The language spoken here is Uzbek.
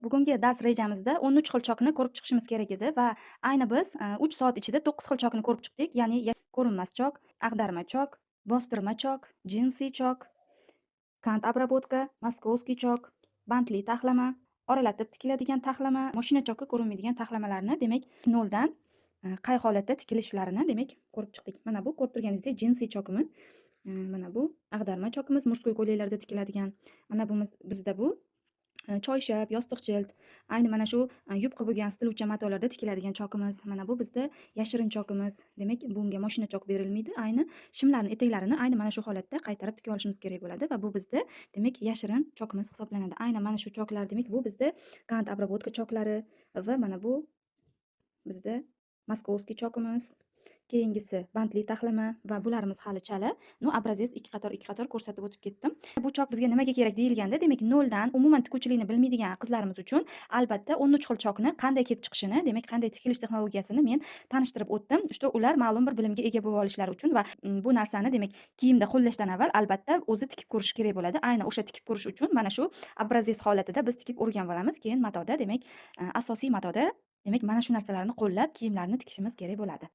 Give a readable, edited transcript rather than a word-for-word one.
Bugungi dars rejamizda 13 xil chokni ko'rib chiqishimiz kerak edi va ayni biz 3 soat ichida 9 xil chokni ko'rib chiqdik. Ya'ni ko'rinmas chok, ag'darma chok, bostirma chok, jinsiy chok, kant обработка, moskovskiy chok, bandli taxlama, oralatib tikiladigan taxlama, mashina choki ko'rinmaydigan taxlamalarni demak noldan qay holatda tikilishlarini demak ko'rib chiqdik. Mana bu ko'rib turganingizdek jinsiy chokimiz. Mana bu ag'darma chokimiz murskoy ko'ylaklarda tikiladigan. Mana bu bizda bu choyshab, yostiq jild, ayni mana shu yupqa bo'lgan stiluvchan matolarda tikiladigan chokimiz. Mana bu bizda yashirin chokimiz. Demak, bunga mashina chok berilmaydi. Ayni shimlarni etaklarini ayni mana shu holatda qaytarib tika olishimiz kerak bo'ladi va bu bizda demak yashirin chokimiz hisoblanadi. Ayni mana shu choklar demak bu bizda kant обработка choklari va mana bu bizda moskovskiy chokimiz. Keyingisi bandli taxlama va bularimiz hali chala. Obrazes ikki qator ko'rsatib o'tib ketdim. Bu chok bizga nimaga kerak deyilganda, demak 0 dan umuman tikuvchilikni bilmaydigan qizlarimiz uchun albatta 13 xil chokni qanday kelib chiqishini, demak qanday tikilish texnologiyasini men tanishtirib o'tdim. Что ular ma'lum bir bilimga ega bo'lib olishlari uchun va bu narsani demak kiyimda qo'llashdan avval albatta o'zi tikib ko'rish kerak bo'ladi. Aynan o'sha tikib ko'rish uchun mana shu obrazes holatida biz tikib o'rganib olamiz. Keyin matoda demak asosiy matoda demak mana shu narsalarni qo'llab kiyimlarni tikishimiz kerak bo'ladi.